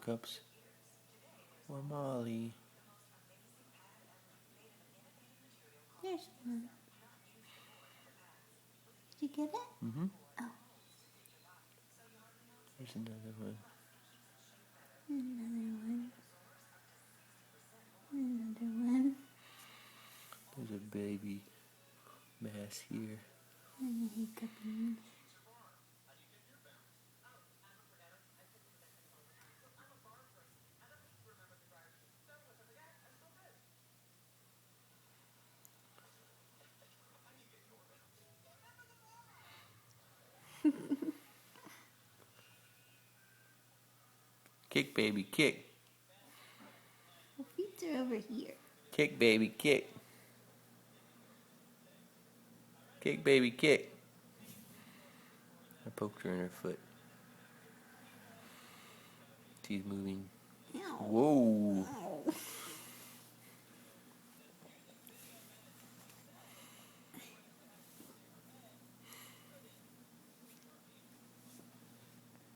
Hiccups or Molly. There's one. Did you get it? Mm-hmm. Oh. There's another one. Another one. Another one. There's a baby mass here. And a hiccup. Kick, baby, kick. The feet are over here. Kick, baby, kick. Kick, baby, kick. I poked her in her foot. She's moving. Ow. Whoa. Ow.